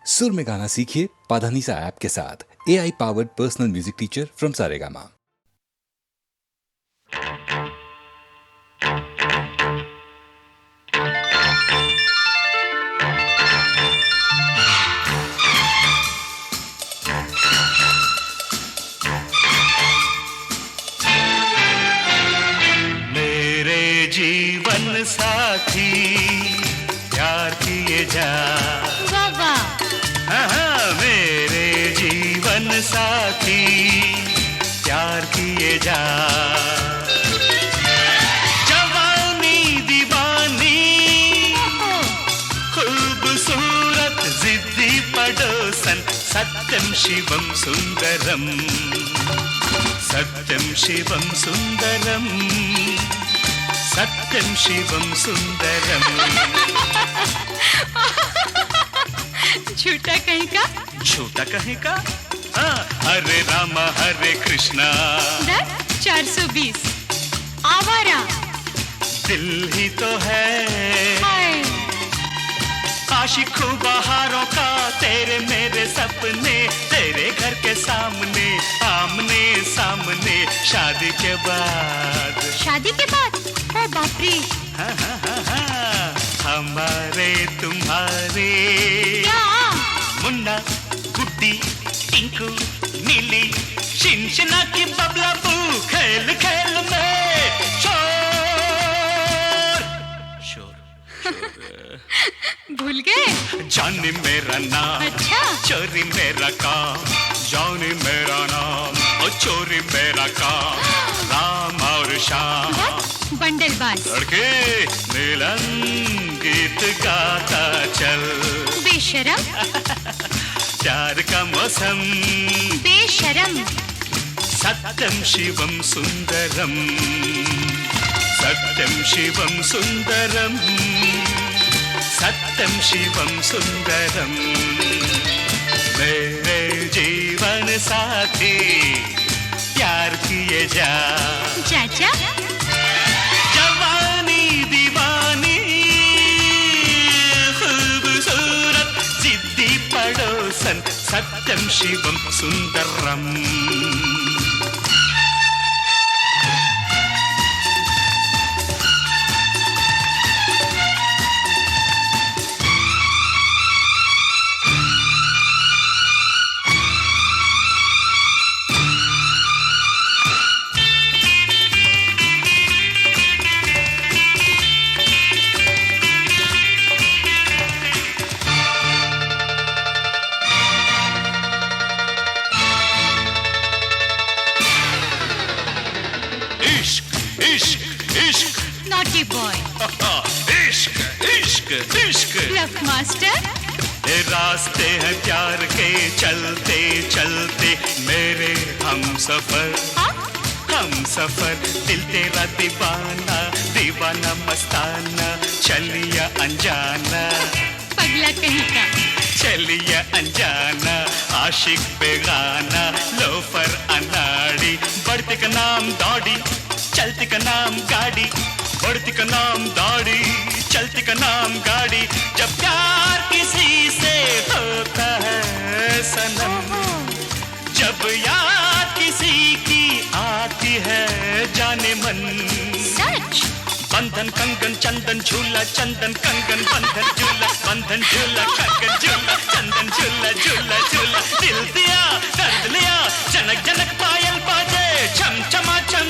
सुर में गाना सीखिए पाधानीसा ऐप के साथ। AI powered personal music teacher from Saregama. मेरे जीवन साथी प्यार किए जा, बाबा हाँ मेरे जीवन साथी प्यार किए जा। जवानी दीवानी खूबसूरत जिद्दी पड़ोसन, सत्यम शिवम सुंदरम, सत्यम शिवम सुंदरम, सत्यम शिवम सुंदरम। झूठा कहीं का, झूठा कहीं का? हाँ, हरे रामा हरे कृष्णा। दर 420 आवारा दिल ही तो है हाय, आशिक बहारों का, तेरे मेरे सपने तेरे घर के सामने, आमने सामने शादी के बाद। शादी के बाद ओ बाप रे, हाँ, हाँ, हाँ, हाँ, हमारे तुम्हारे क्या मुन्ना गुड्डी टिंकू नीली शिनशिना की बबला बू, खेल खेल में शोर शोर भूल गए? जानी मेरा नाम, अच्छा चोरी मेरा काम, जानी मेरा नाम और चोरी मेरा काम, राम और श्याम बंडलबाज लड़के मिलन गीत गाता चल, बेशरम प्यार का मौसम बेशरम, सत्यम शिवम सुंदरम, सत्यम शिवम सुंदरम, सत्यम शिवम सुंदरम। मेरे जीवन साथी प्यार किए जा, चाचा जवानी दीवानी खूबसूरत जिद्दी पड़ोसन, सत्यम शिवम सुंदरम। इश्क इश्क इश्क नॉटी बॉय, इश्क इश्क इश्क, लव मास्टर ये रास्ते हैं प्यार के चलते चलते मेरे हम सफर, हम सफर, दिल तेरा दीवाना दीवाना मस्ताना, चलिया अनजाना पगला कहीं का, चलिया अनजाना, आशिक बेगाना, लोफर अनाड़ी, बढ़ती का नाम दौड़ी चलती का नाम गाड़ी, बढ़ती का नाम दौड़ी चलती का नाम गाड़ी, जब प्यार किसी से होता है सनम, जब याद किसी की आती है जाने मन, सच बंधन कंगन चंदन झूला, चंदन कंगन बंधन झूला, बंधन झूला कंगन झूला, चंदन झूला झूला झूला, दिल दिया दर्द लिया, जनक जनक पायल बाजे छम छमा छम,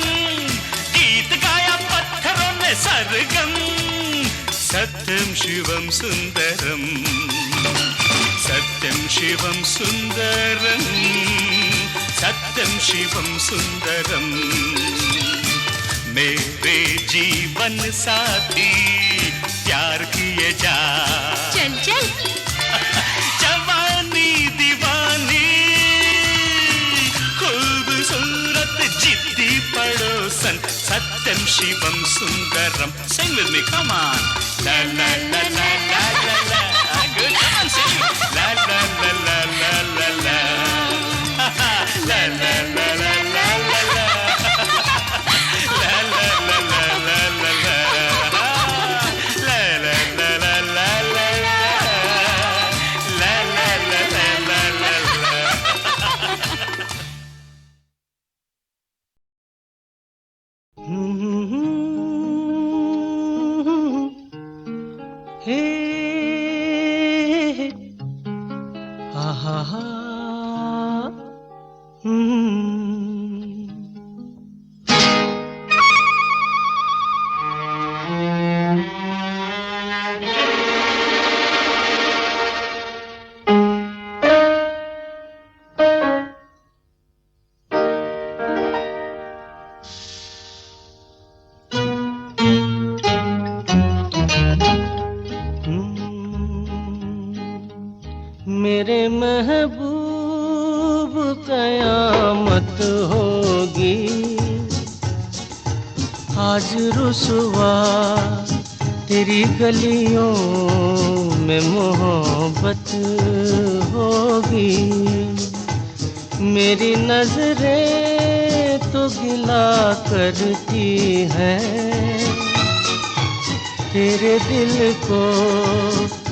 गीत गाया पत्थरों ने सरगम, सत्यम शिवम सुंदरम, सत्यम शिवम सुंदरम, सत्यम शिवम सुंदरम। मेरे जीवन साथी प्यार किए जा, चल चल जवानी दीवानी खूबसूरत जिद्दी पड़ोसन, सत्यम Shivam Sundaram. Sing with me, come on. La la la la la la la. Good, come on, sing. La la la la la la la. La la la la la la la. La la la la la la la. La la la la la la la. La la la हा हा हम्म। मेरे महबूब कयामत होगी आज रुसवा तेरी गलियों में मोहब्बत होगी। मेरी नजरें तो गिला करती हैं तेरे दिल को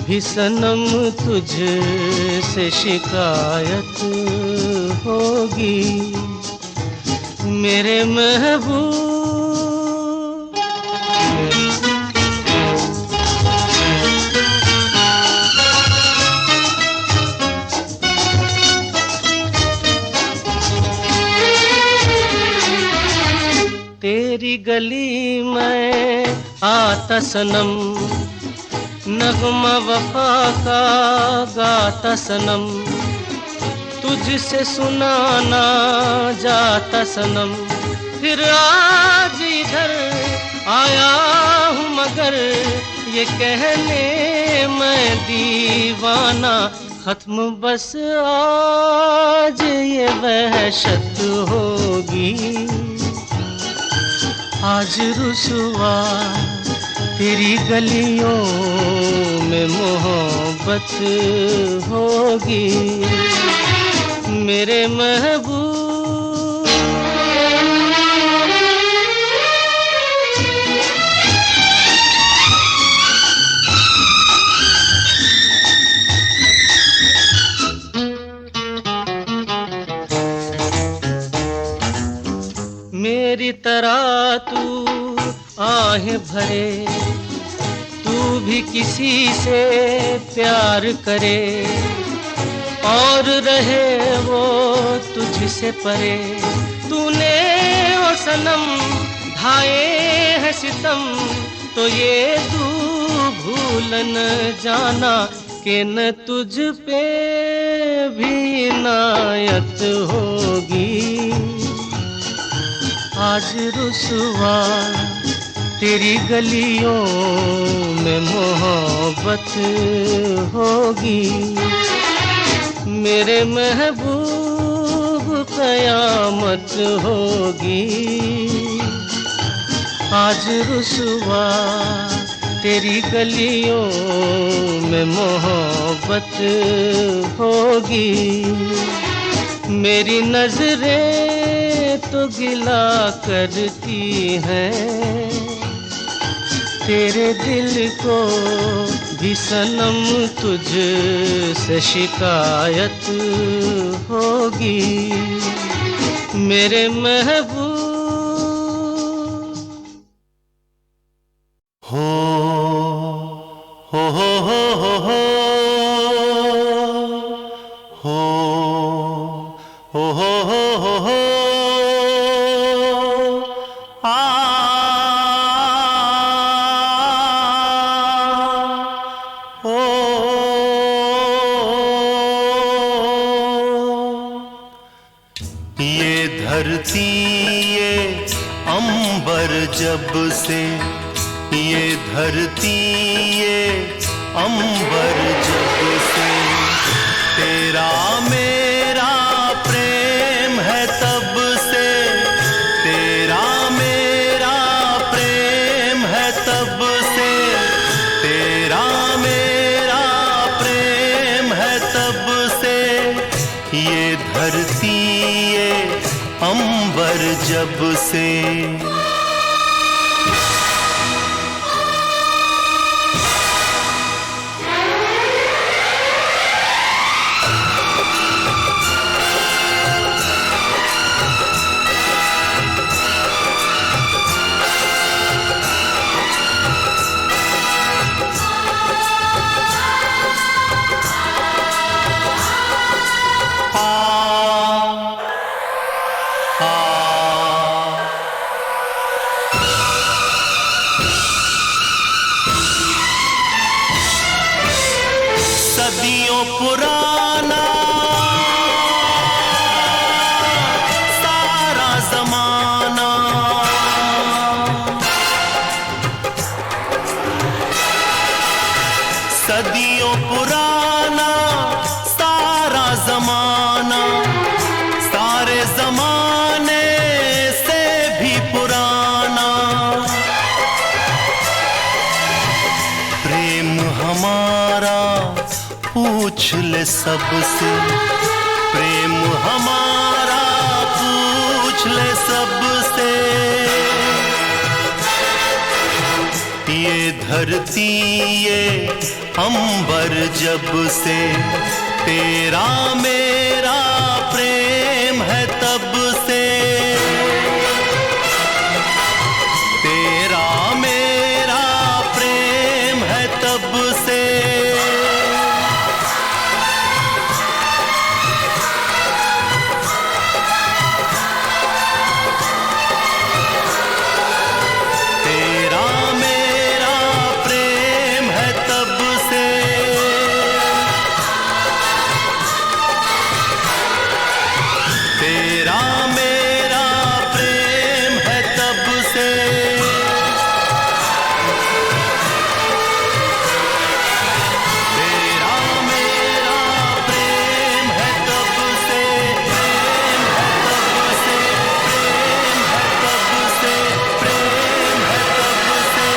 भी सनम तुझसे शिकायत होगी। मेरे महबूब तेरी गली में आता सनम नगमा वफा का गाता सनम तुझसे सुनाना जाता सनम। फिर आज इधर आया हूँ मगर ये कहने मैं दीवाना खत्म बस आज ये वहशत होगी। आज रुसवा तेरी गलियों में मोहब्बत होगी। मेरे महबूब मेरी तरह तू आहें भरे तू भी किसी से प्यार करे और रहे वो तुझसे परे। तूने ओ सनम ढाए है सितम तो ये तू भूल न जाना कि न तुझ पे भी इनायत होगी। आज रुसवा तेरी गलियों में मोहब्बत होगी। मेरे महबूब कयामत होगी। आज रुसवा तेरी गलियों में मोहब्बत होगी। मेरी नजरें तो गिला करती हैं तेरे दिल को भी सनम तुझसे शिकायत होगी। मेरे महबूब हो हो हो हो हो हो हो हो हो हो हो हो आ ओ ये धरती ये अंबर जब से ये धरती ये अंबर जब से तेरा मेरा प्रेम है तब से तेरा मेरा प्रेम है तब से तेरा मेरा प्रेम है तब से ये धरती ये अंबर जब से पुराना सारा जमाना, सदियों पुराना सारा जमाना, सारे जमाने से भी पुराना। प्रेम हमारा पूछ ले सबसे, प्रेम हमारा पूछ ले सबसे। ये धरती ये अंबर जब से तेरा मेरा प्रेम है तब से, तेरा मेरा प्रेम है तब से। तेरा मेरा प्रेम है तब से, तेरा मेरा प्रेम है तब से। तेरा मेरा प्रेम है तब से, प्रेम है तब से, प्रेम है तब से, प्रेम है तब से।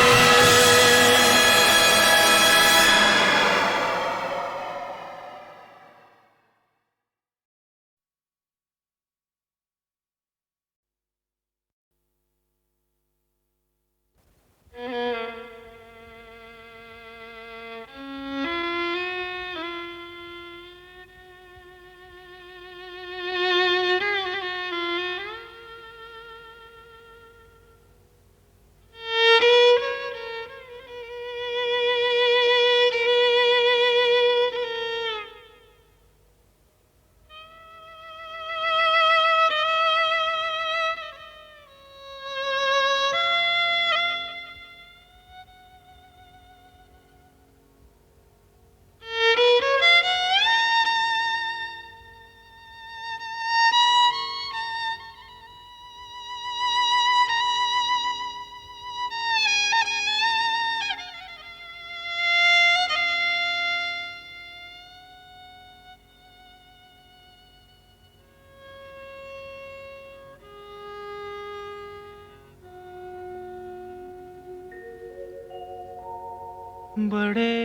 बड़े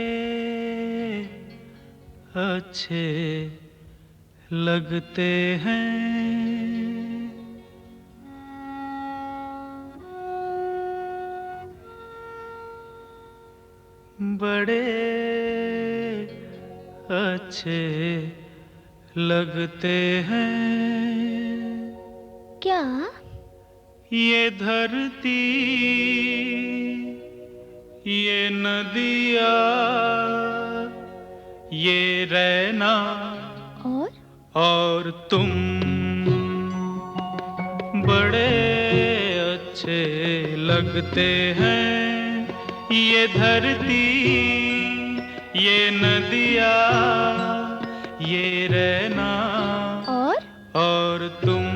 अच्छे लगते हैं बड़े अच्छे लगते हैं। क्या? ये धरती ये नदिया ये रहना और तुम बड़े अच्छे लगते हैं। ये धरती ये नदिया ये रहना और तुम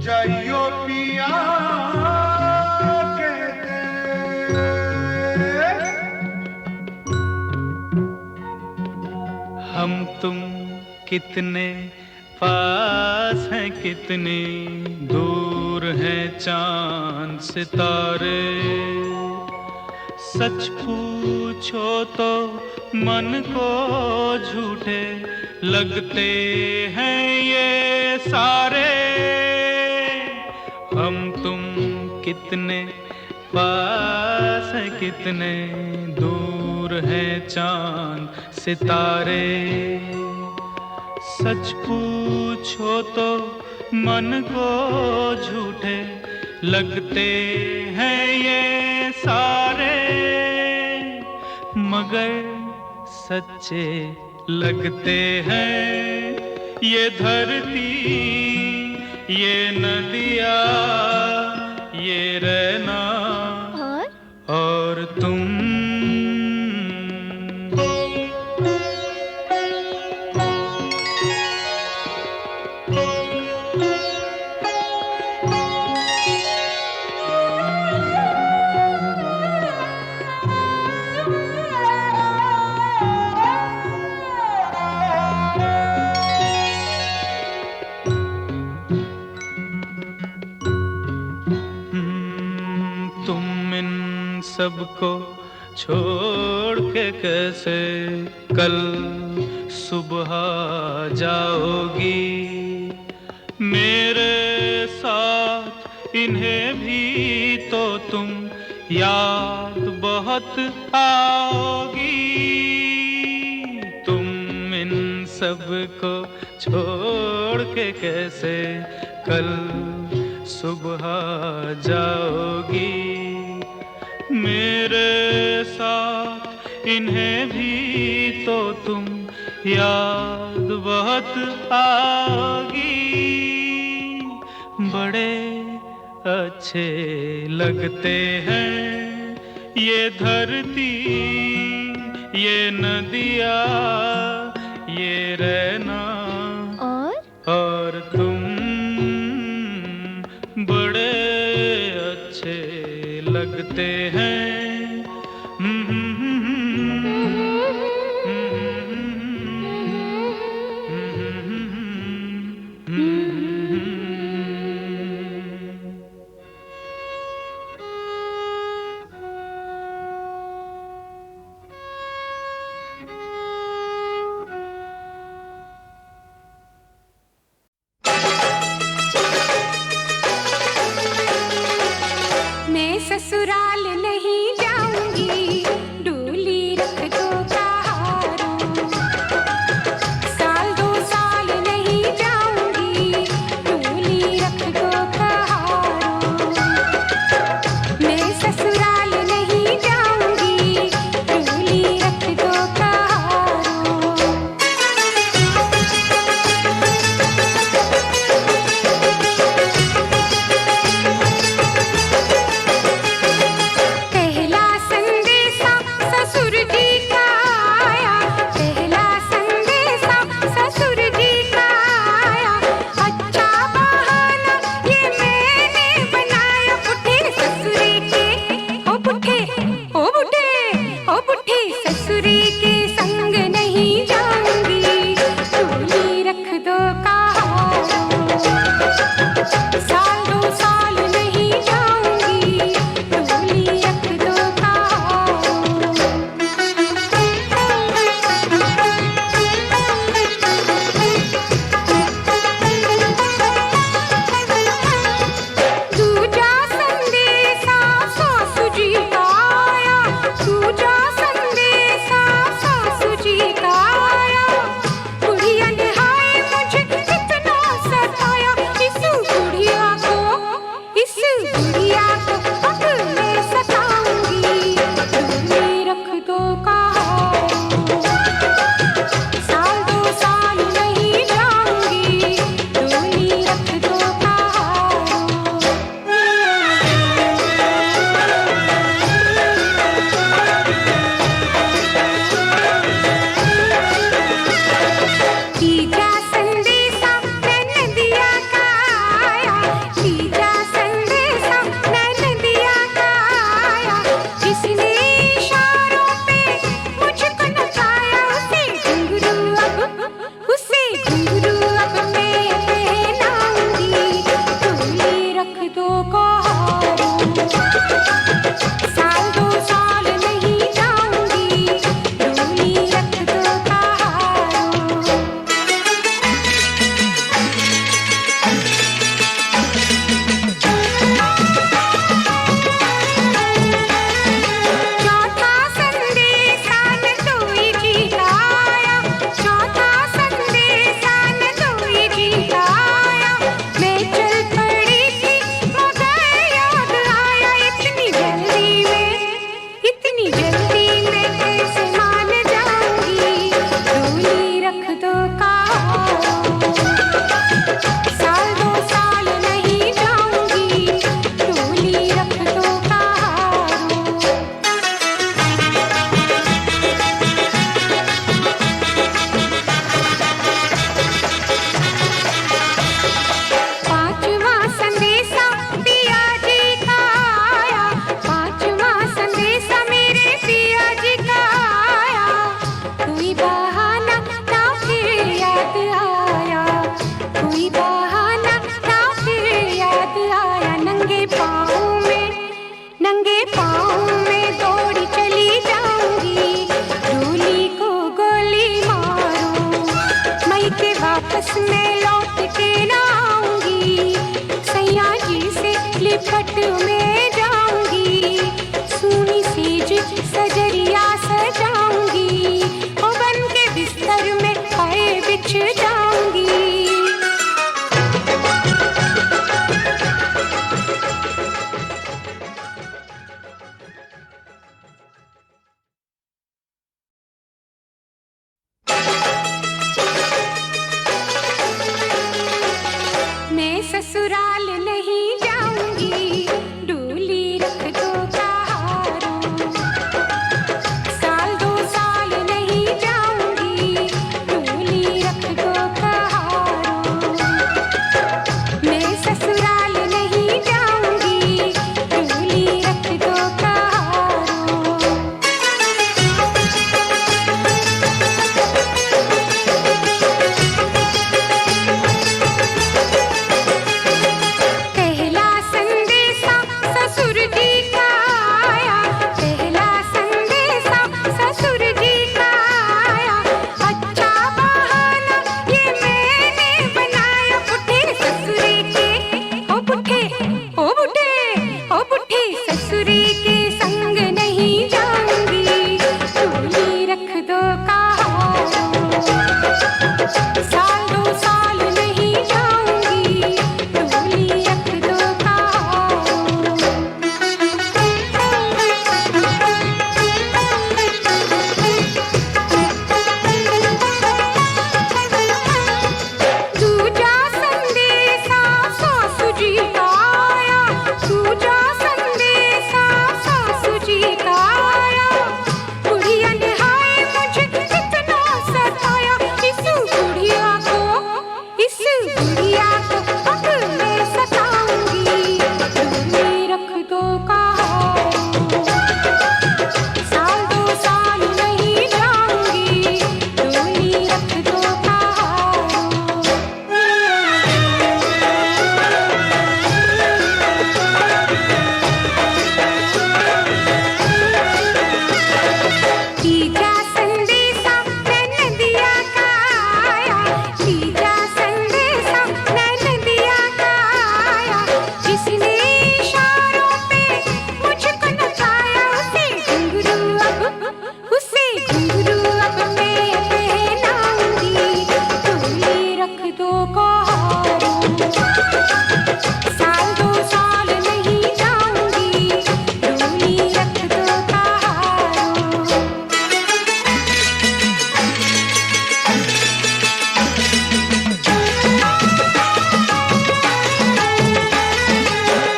जाइयो पिया कहते हम तुम कितने पास हैं कितनी दूर हैं चांद सितारे। सच पूछो तो मन को झूठे लगते हैं ये सारे। हम तुम कितने पास हैं कितने दूर हैं चांद सितारे। सच पूछो तो मन को झूठे लगते हैं ये सारे। मगर सच्चे लगते हैं ये धरती, ये नदियाँ, ये रहना और तुम। तुम इन सबको छोड़ के कैसे कल सुबह जाओगी मेरे साथ, इन्हें भी तो तुम याद बहुत आओगी। तुम इन सबको छोड़ के कैसे कल सुबह जाओगी मेरे साथ, इन्हें भी तो तुम याद बहुत आओगी। बड़े अच्छे लगते हैं ये धरती, ये नदियाँ, ये रहना और तुम। बड़े अच्छे लगते हैं। मैं ससुराल नहीं वापस मैं लौट के ना आऊंगी, सैया जी से लिपट में जाऊंगी, सूनी सेज सजरिया सजाऊंगी, ओ बन के बिस्तर में खाए बिछ जाऊंगी। मैं ससुराल नहीं जाऊंगी, डोली रख दो कहारों, साल दो साल नहीं जाऊंगी, डोली रख दो कहारों। मैं ससुराल नहीं जाऊंगी, डोली रख दो कहारों। पहला संदेशा ससुर जी का आया, पहला संदेशा ससुर जी का आया, अच्छा बहाना ये मैंने बनाया, बुढ़े ससुरे के ओ बुढ़े ओ बुढ़े ओ बुढ़े ससुरे के संग नहीं जाऊंगी, डोली रख दो कहारों, साल दो साल नहीं जाऊंगी, डोली रख दो कहारों। दूजा संदेशा सासू जी का आया, दूजा संदेशा सासू जी का आया, बुढ़िया ने हाय मुझे कितना सताया, इस बुढ़िया को अब मैं सताऊंगी, डोली रख दो कहारों, साल दो साल नहीं जाऊंगी, डोली रख दो कहारों। तीजा संदेशा नदिया का आया, तीजा संदेशा नदिया का आया, जिसने इशारों पे मुझको नचाया, उसे घुंघरू अब मैं पहनाऊंगी, डोली रख दो कहारों, साल दो साल नहीं जाऊंगी, डोली रख दो कहारों।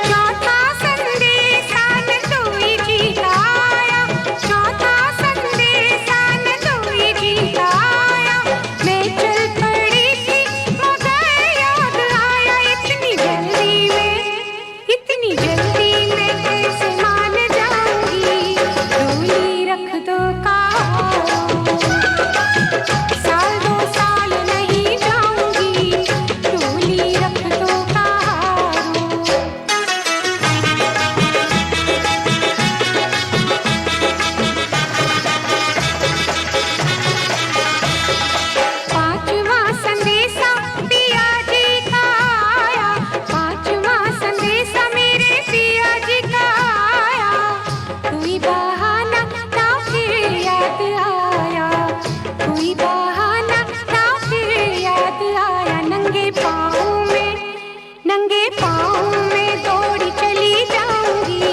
चौथा संदेशा नंदोई जी का आया, चौथा संदेशा नंदोई जी का आया, मैं चल पड़ी थी मगर याद आया, इतनी जल्दी में कैसे मान जाऊंगी, डोली रख दो कहारों, साल दो साल नहीं जाऊंगी, डोली रख दो कहारों। पांचवा संदेशा पिया जी का आया, पांचवा संदेशा मेरे पिया जी का आया, कोई बहाना ना फिर याद आया, कोई बहाना ना फिर याद आया, नंगे पाँव में दौड़ी चली जाऊंगी,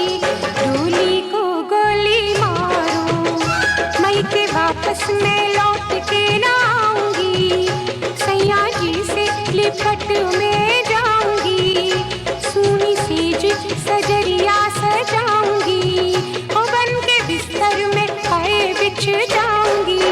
डोली को गोली मारो, मई के वापस मैं लौट के ना आऊंगी, सैया जी से लिपट में जाऊंगी, सूनी सेज सजरिया सजाऊंगी, ओ बन के बिस्तर में खाए बिछ जाऊंगी।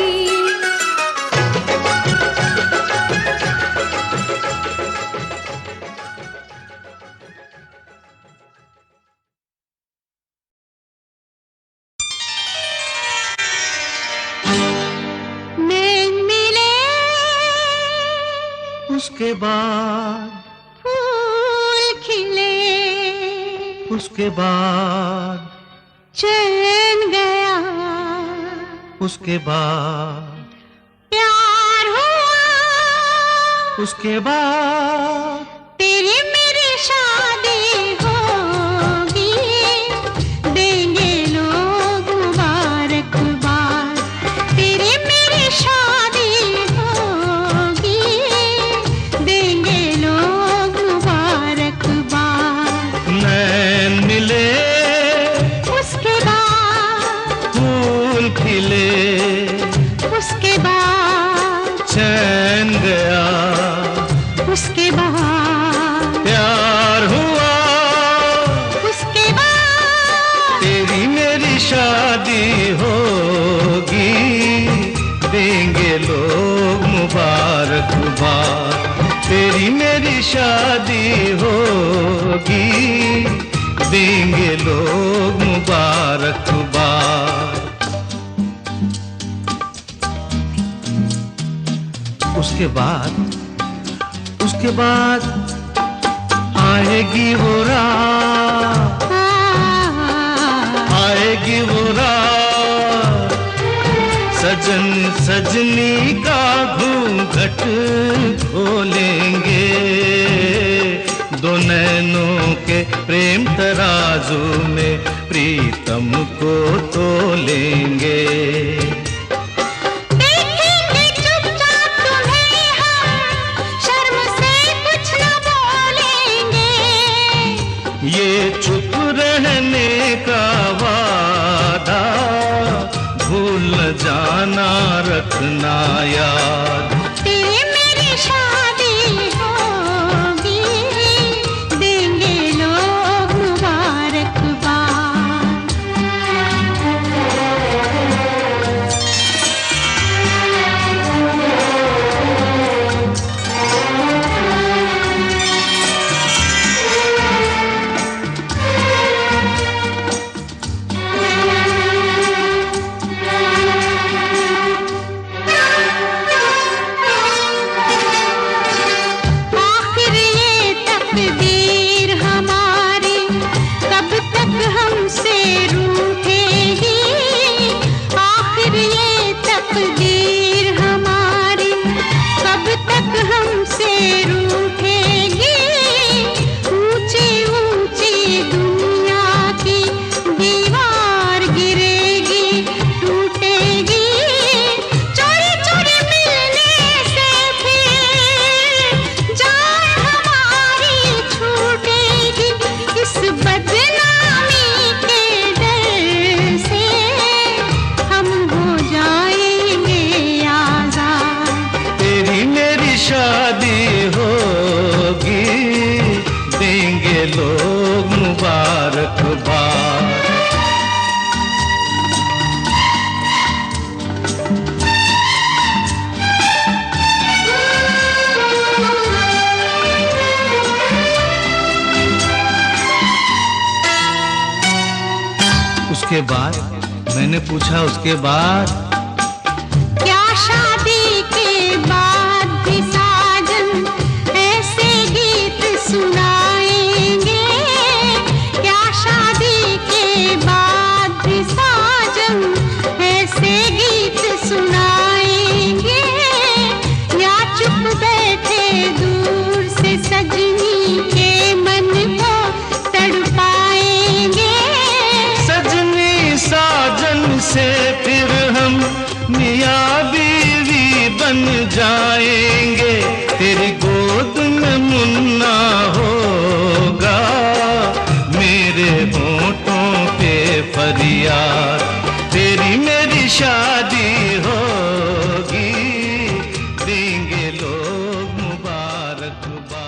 मैं मिले उसके बाद फूल खिले, उसके बाद चैन गया, उसके बाद प्यार हुआ उसके बाद तेरी मेरी शादी होगी, देंगे लोग मुबारकबाद। तेरी मेरी शादी होगी, देंगे लोग मुबारकबाद। नैन मिले उसके बाद फूल खिले, उसके बाद चैन गया, उसके बाद प्यार हुआ, उसके बाद तेरी मेरी शादी होगी, देंगे लोग मुबारकबाद। तेरी मेरी शादी होगी, देंगे लोग मुबारकबाद। उसके बाद आएगी वो रात, आएगी वो रात, सजन सजनी का घूंघट खोलेंगे, दो नैनों के प्रेम तराजू में प्रीतम को तोलेंगे। देखेंगे चुपचाप तुम्हें हम, शर्म से कुछ न बोलेंगे। ये चुप रहने का वादा भूल न जाना, रखना याद। तेरी मेरी शादी होगी, देंगे लोग मुबारकबाद। आखिर ये तकदीर हमारी कब तक हमसे रूठेगी। आखिर ये तकदीर हमारी कब तक हमसे रूठेगी। ऊंची ऊंची दुनिया की दीवार गिरेगी, टूटेगी। चोरी चोरी मिलने से फिर जान हमारी छूटेगी। इस बदनामी के डर से हम हो जाएंगे आजाद। तेरी मेरी शादी होगी, देंगे लोग मुबारकबाद। उसके बाद मैंने पूछा, उसके बाद क्या शादी के बाद भी साजन ऐसे गीत सुनाएंगे। क्या शादी के बाद भी साजन ऐसे गीत सुनाएंगे। या चुप बैठे दूर से सजनी के मन को तड़पाएंगे। सजनी साजन से फिर हम मियाँ बीवी बन जाएंगे। तेरी गोद में मुन्ना होगा, मेरे होठों पे फरियाद। तेरी मेरी शादी होगी, देंगे लोग मुबारकबाद।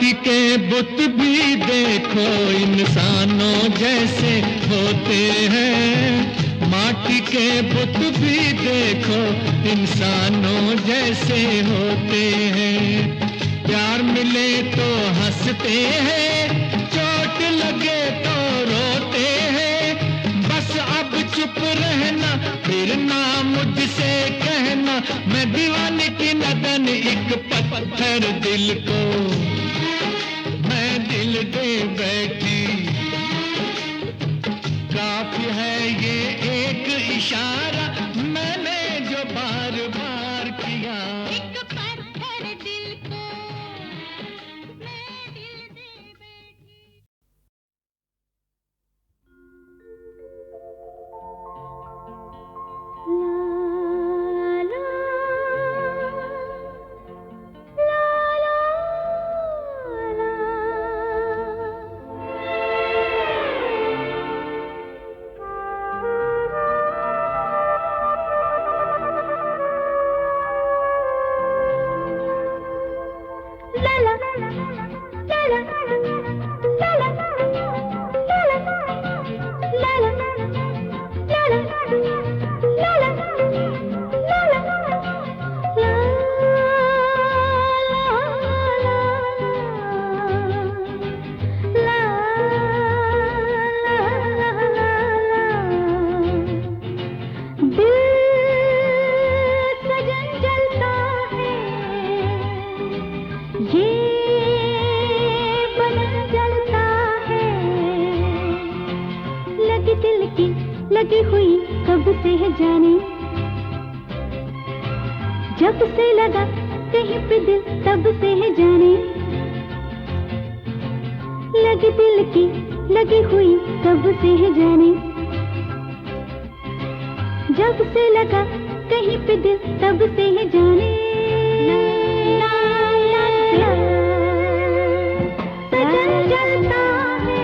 माटी के बुत भी देखो इंसानों जैसे होते हैं, माटी के बुत भी देखो इंसानों जैसे होते हैं। प्यार मिले तो हंसते हैं, चोट लगे तो रोते हैं। बस अब चुप रहना, फिर ना मुझसे कहना, मैं दीवाने की नदन एक पत्थर दिल को मैं दिल दे बैठी। काफी है ये एक इशारा मैंने जो बार बार किया। एक पत्थर दिल को मैं दिल दे बैठी। लगी हुई कब से है जाने, जब से लगा कहीं पे दिल तब से है जाने। लगी दिल की लगी हुई कब से है जाने, जब से लगा कहीं पे दिल तब से है जाने। सजन जलता है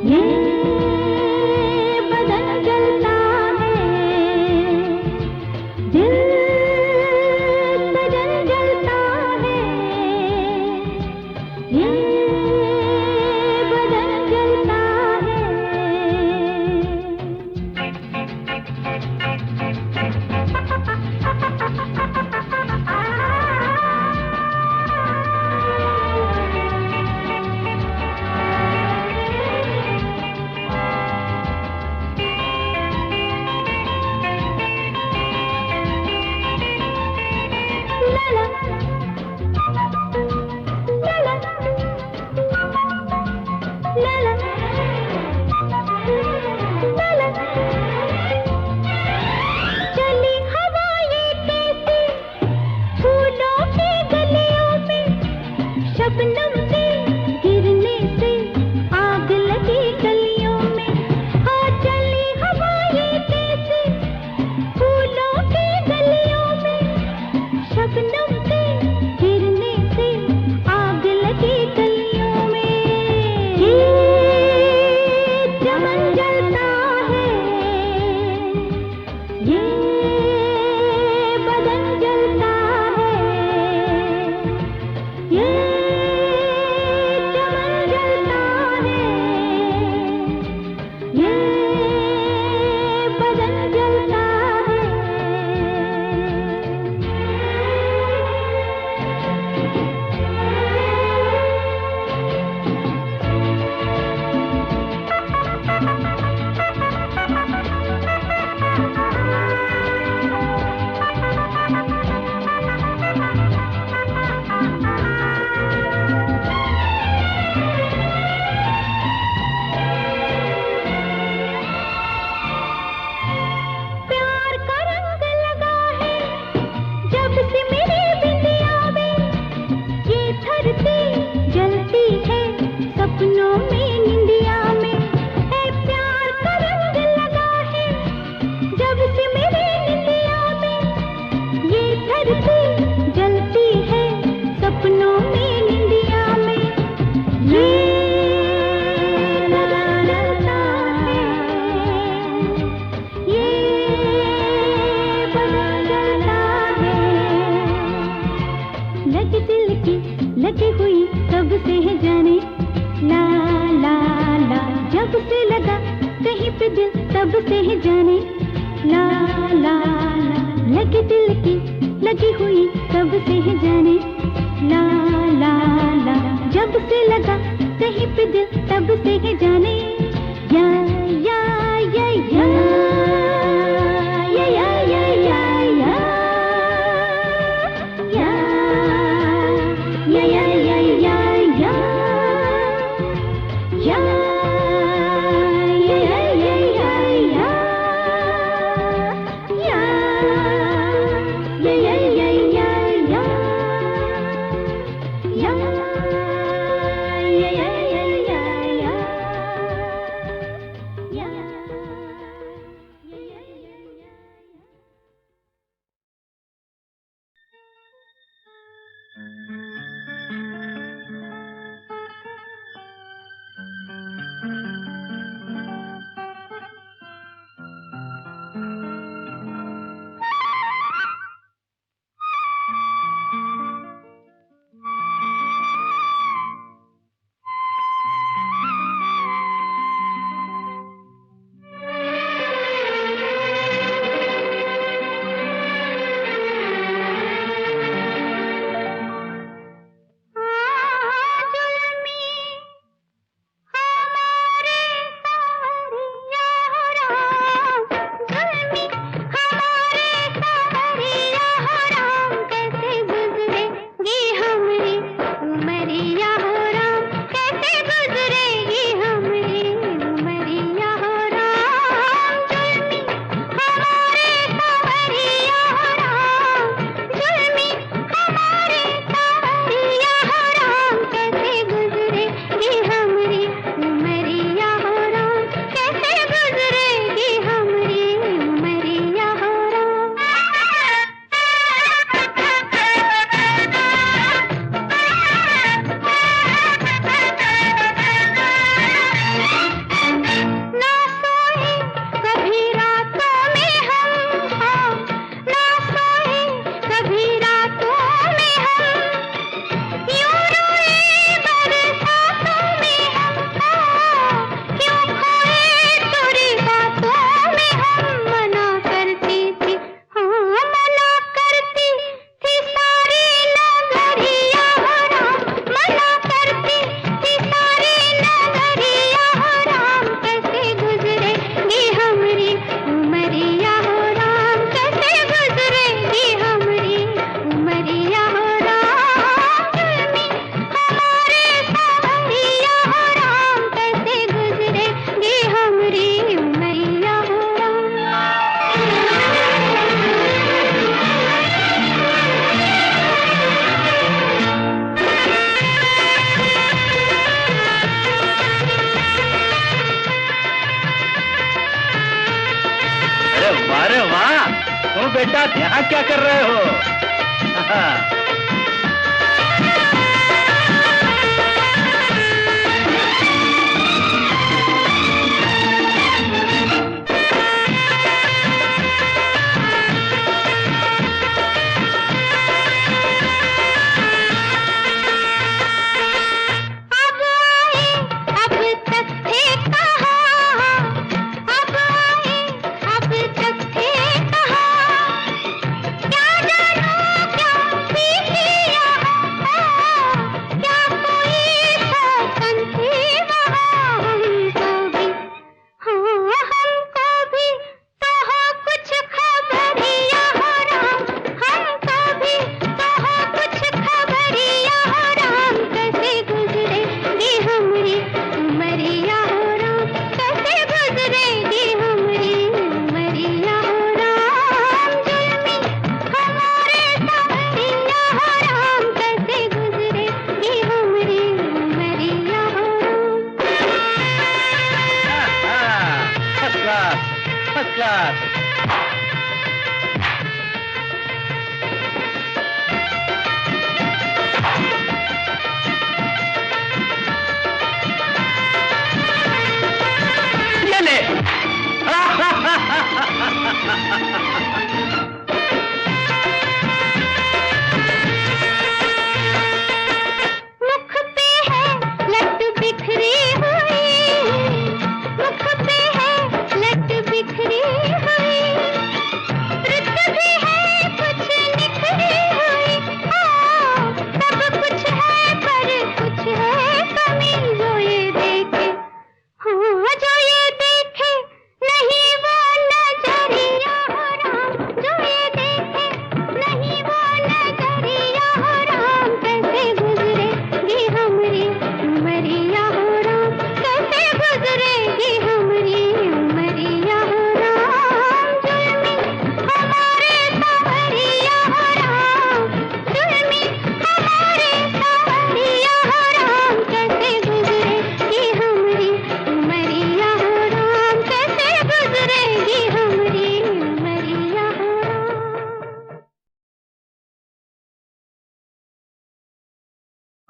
ये बदन जलता है, दिल सजन जलता है ये बदन जलता है। चली हवाएं कैसी फूलों की गलियों में, शबनम से गिरने से आग लगी गलियों में। हाँ चली हवाएं कैसी फूलों की गलियों में, शबनम से गिरने से आग लगी गलियों में। ये चमन जलता है ये बदन जलता है, ये चमन जलता है ये बदन जलता है। प्यार का रंग लगा है जब से मेरी बिंदिया में, ये धरती जलती है सपनों में निंदिया में। है प्यार का रंग लगा है जब से मेरी निंदिया में, ये धरती जलती है सपनों में निंदिया में। ये बदन जलता है ये बदन जलता है। लगी दिल की लगी हुई कब से है जाने, ला ला ला जब से लगा कहीं पे दिल तब से है जाने, ला ला ला लगी दिल की लगी हुई कब से है जाने, ला ला ला जब से लगा कहीं पे दिल तब से है जाने, या या या या या या या या या या या या या या या बेटा यहाँ क्या कर रहे हो? क्या जानू क्या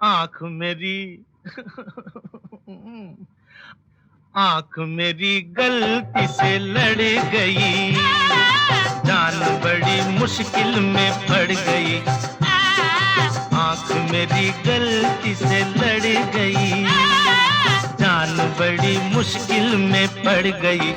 आंख मेरी आंख मेरी गलती से लड़ गई, जान बड़ी मुश्किल में पड़ गई। आंख मेरी गलती से लड़ गई, जान बड़ी मुश्किल में पड़ गई।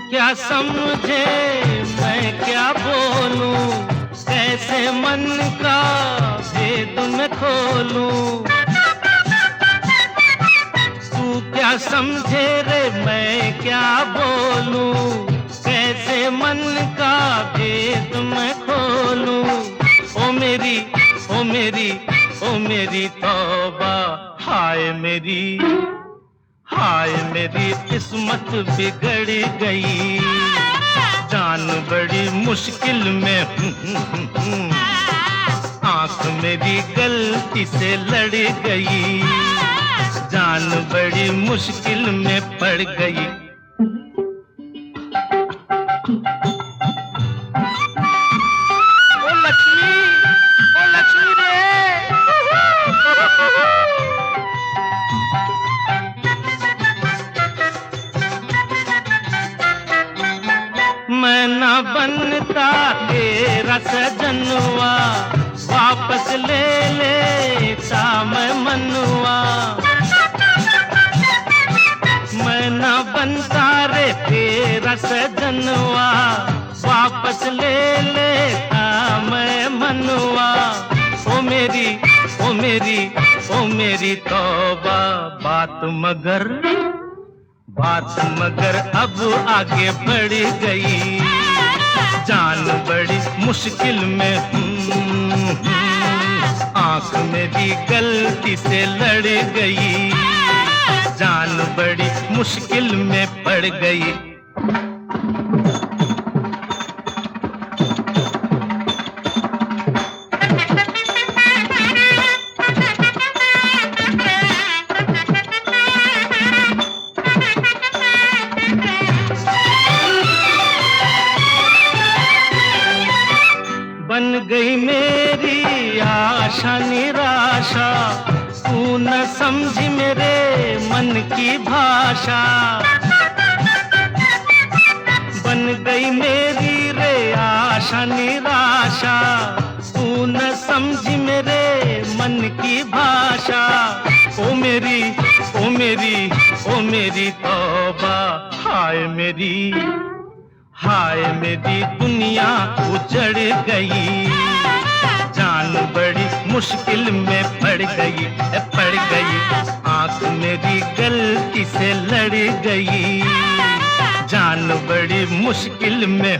क्या समझे मैं क्या बोलूं, कैसे मन का भेद मैं खोलूं। तू क्या समझे रे मैं क्या बोलूं, कैसे मन का भेद मैं खोलूं। ओ मेरी ओ मेरी ओ मेरी तौबा, हाय मेरी किस्मत बिगड़ गई, जान बड़ी मुश्किल में। आंख मेरी गलती से लड़ गई, जान बड़ी मुश्किल में पड़ गई। ओ लक्ष्मी रे। मैं न बनता तेरा सजनवा, वापस ले लेता मैं मनुआ। मैं न बनता रे तेरा सजनवा, वापस ले लेता मैं मनुआ। ओ मेरी ओ मेरी ओ मेरी तौबा, बात मगर अब आगे बढ़ गई, जान बड़ी मुश्किल में। आंख मेरी गलती से लड़ गई, जान बड़ी मुश्किल में पड़ गई। बन गई मेरी आशा निराशा, तू न समझी मेरे मन की भाषा। बन गई मेरी रे आशा निराशा, तू न समझी मेरे मन की भाषा। ओ मेरी ओ मेरी ओ मेरी तौबा, हाय मेरी दुनिया उजड़ गई, जान बड़ी मुश्किल में पड़ गई। आंख मेरी गलती से लड़ गई, जान बड़ी मुश्किल में।